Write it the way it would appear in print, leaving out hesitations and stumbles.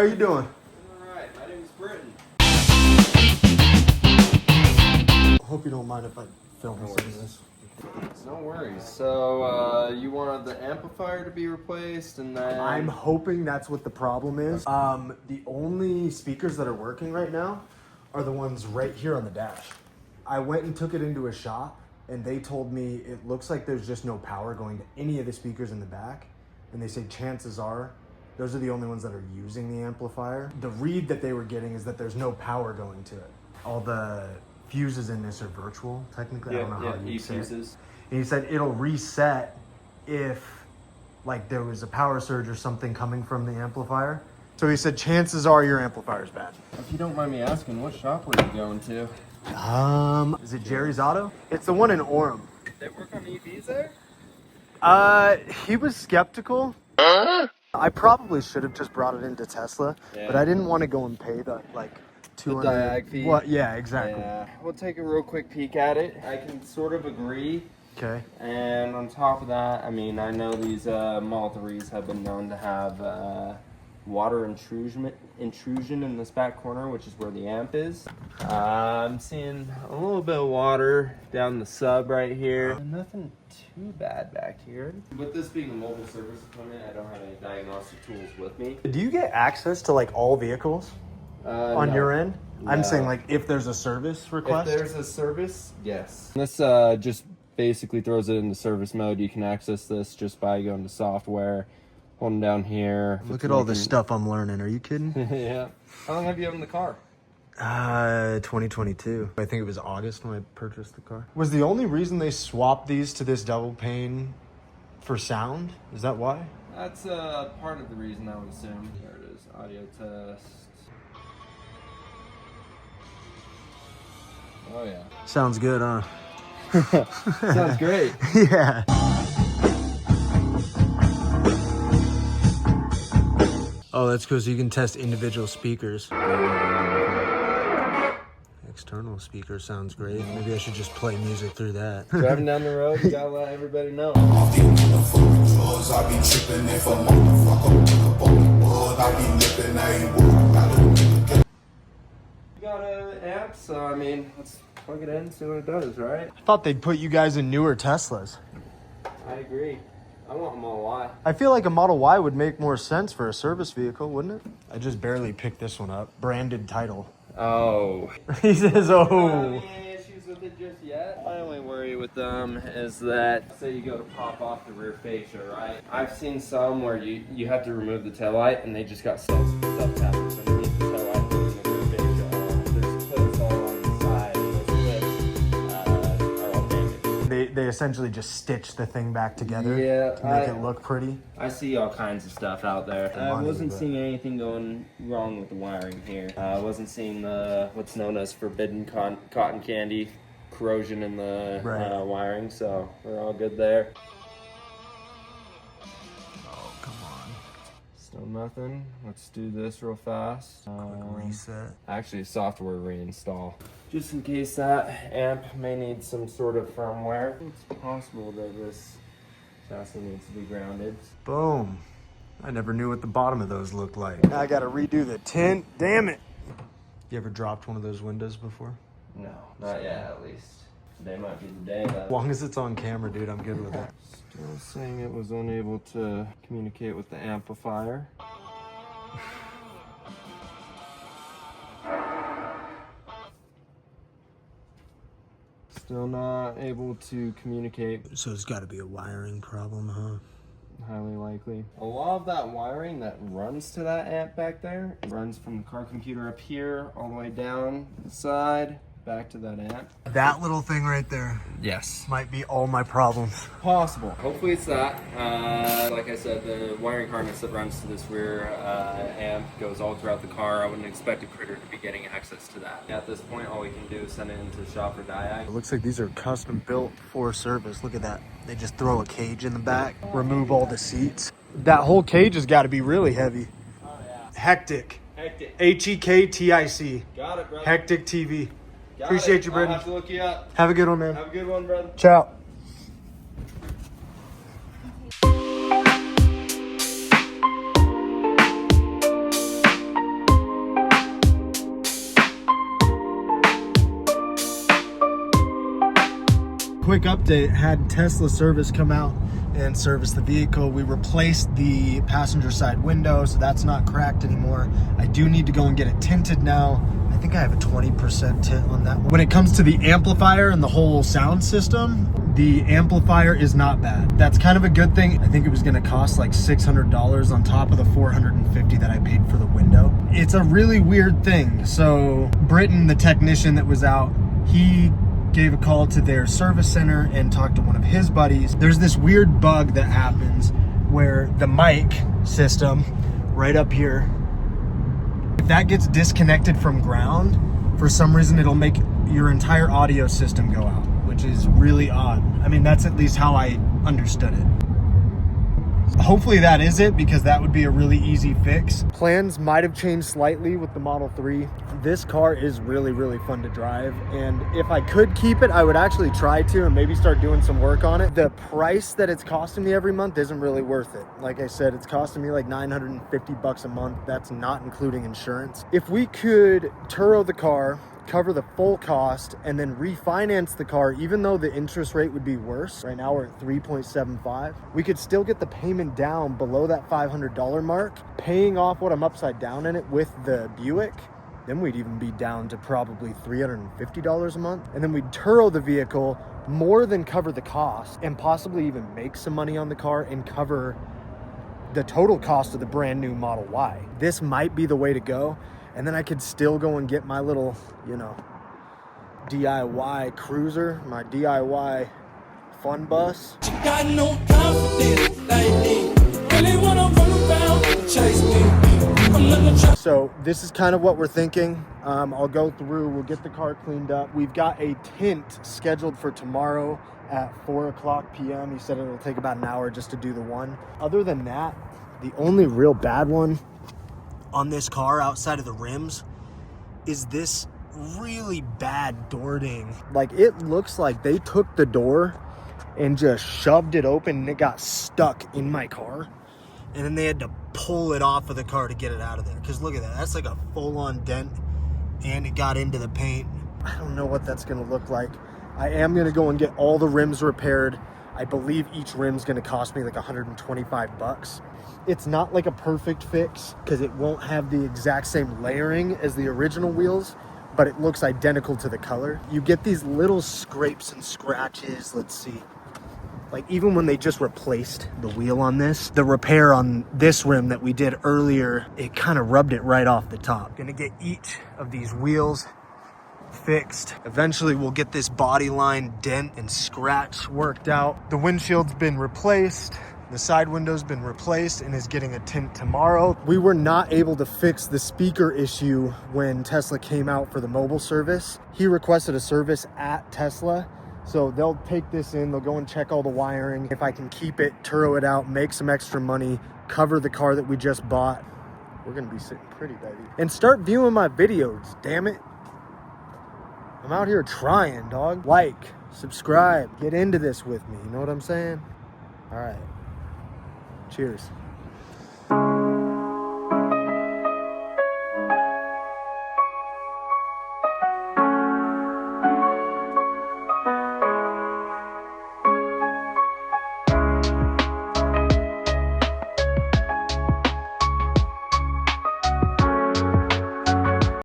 are you doing? Alright, my name is Britton. Hope you don't mind if I film some of this. No worries. So, you wanted the amplifier to be replaced, and then... I'm hoping that's what the problem is. The only speakers that are working right now are the ones right here on the dash. I went and took it into a shop, and they told me it looks like there's just no power going to any of the speakers in the back. And they say chances are, those are the only ones that are using the amplifier. The read that they were getting is that there's no power going to it. All the fuses in this are virtual, technically. I don't know how you say it. And he said it'll reset if like there was a power surge or something coming from the amplifier. So he said chances are your amplifier's bad. If you don't mind me asking, what shop were you going to? Is it Jerry's Auto? It's the one in Orem. They work on EVs there? He was skeptical. I probably should have just brought it into Tesla, but I didn't want to go and pay the like 200 diag fee. What? Yeah, exactly. Yeah. We'll take a real quick peek at it. I can sort of agree. Okay. And on top of that, I mean, I know these Model 3s have been known to have water intrusion in this back corner, which is where the amp is. I'm seeing a little bit of water down the sub right here. Nothing too bad back here. With this being a mobile service equipment, I don't have any diagnostic tools with me. Do you get access to like all vehicles on no. your end? No. I'm saying like if there's a service request. If there's a service, yes. This just basically throws it into service mode. You can access this just by going to software, holding down here. Look at all this stuff I'm learning. Are you kidding? Yeah. How long have you owned the car? 2022. I think it was August when I purchased the car. Was the only reason they swapped these to this double pane for sound? Is that why? That's part of the reason, I would assume. There it is. Audio test. Oh yeah. Sounds good, huh? Sounds great. Yeah. Oh, that's cool. So you can test individual speakers. External speaker sounds great. Maybe I should just play music through that. Driving down the road, you gotta let everybody know. You got an amp, so I mean, let's plug it in and see what it does, right? I thought they'd put you guys in newer Teslas. I agree. I want a Model Y. I feel like a Model Y would make more sense for a service vehicle, wouldn't it? I just barely picked this one up. Branded title. Oh. He says, I don't oh. have any issues with it just yet. My only worry with them is that, say you go to pop off the rear fascia, right? I've seen some where you have to remove the taillight and they just got stuff tapped underneath the taillight and the rear fascia. There's clips all on the side and those clips are all damaged. They essentially just stitch the thing back together to make it look pretty. I see all kinds of stuff out there. I wasn't seeing anything going wrong with the wiring here. I wasn't seeing the what's known as forbidden cotton candy corrosion in the wiring, so we're all good there. Oh, come on. Still nothing. Let's do this real fast. Quick reset. Actually, software reinstall. Just in case that amp may need some sort of firmware. It's possible that this chassis needs to be grounded. Boom. I never knew what the bottom of those looked like. Now I gotta redo the tint. Damn it. You ever dropped one of those windows before? No, not yet at least. Today might be the day that... As long as it's on camera, dude, I'm good with it. Still saying it was unable to communicate with the amplifier. Still not able to communicate. So it's gotta be a wiring problem, huh? Highly likely. A lot of that wiring that runs to that amp back there, it runs from the car computer up here all the way down the side, back to that amp. That little thing right there Yes. might be all my problems. Possible. Hopefully it's that. Like I said, the wiring harness that runs to this rear amp goes all throughout the car. I wouldn't expect a critter to be getting access to that. At this point, all we can do is send it into the shop for diag. It looks like these are custom built for service. Look at that. They just throw a cage in the back, remove all the seats. That whole cage has got to be really heavy. Oh yeah. Hectic. Hectic. Hektic. Got it, brother. hektictv. Got Appreciate it. you, Britton. I'll have to look you up. Have a good one, man. Have a good one, brother. Ciao. Quick update, had Tesla service come out and service the vehicle. We replaced the passenger side window, so that's not cracked anymore. I do need to go and get it tinted now. I think I have a 20% tint on that one. When it comes to the amplifier and the whole sound system, the amplifier is not bad. That's kind of a good thing. I think it was gonna cost like $600 on top of the $450 that I paid for the window. It's a really weird thing. So Britton, the technician that was out, he gave a call to their service center and talked to one of his buddies. There's this weird bug that happens where the mic system right up here, if that gets disconnected from ground, for some reason it'll make your entire audio system go out, which is really odd. I mean, that's at least how I understood it. Hopefully that is it, because that would be a really easy fix. Plans might have changed slightly with the Model 3. This car is really, really fun to drive. And if I could keep it, I would actually try to and maybe start doing some work on it. The price that it's costing me every month isn't really worth it. Like I said, it's costing me like $950 a month. That's not including insurance. If we could Turo the car, cover the full cost, and then refinance the car, even though the interest rate would be worse. Right now we're at 3.75. We could still get the payment down below that $500 mark, paying off what I'm upside down in it with the Buick. Then we'd even be down to probably $350 a month. And then we'd Turo the vehicle, more than cover the cost, and possibly even make some money on the car and cover the total cost of the brand new Model Y. This might be the way to go. And then I could still go and get my little, you know, DIY cruiser, my DIY fun bus. She got no confidence lately. Really wanna run around and chase me. I'm gonna try. So this is kind of what we're thinking. I'll go through, we'll get the car cleaned up. We've got a tint scheduled for tomorrow at 4:00 p.m. He said it'll take about an hour just to do the one. Other than that, the only real bad one on this car outside of the rims is this really bad door ding. Like, it looks like they took the door and just shoved it open and it got stuck in my car, and then they had to pull it off of the car to get it out of there. Because look at that, that's like a full-on dent, and it got into the paint. I don't know what that's gonna look like. I am gonna go and get all the rims repaired. I believe each rim's gonna cost me like 125 bucks. It's not like a perfect fix because it won't have the exact same layering as the original wheels, but it looks identical to the color. You get these little scrapes and scratches. Let's see. Like, even when they just replaced the wheel on this, the repair on this rim that we did earlier, it kind of rubbed it right off the top. Gonna get each of these wheels fixed. Eventually we'll get this body line dent and scratch worked out. The windshield's been replaced. The side window's been replaced and is getting a tint tomorrow. We were not able to fix the speaker issue when Tesla came out for the mobile service. He requested a service at Tesla. So they'll take this in, they'll go and check all the wiring. If I can keep it, Turo it out, make some extra money, cover the car that we just bought, we're gonna be sitting pretty, baby. And start viewing my videos, damn it. I'm out here trying, dog. Like, subscribe, get into this with me, you know what I'm saying? All right. Cheers.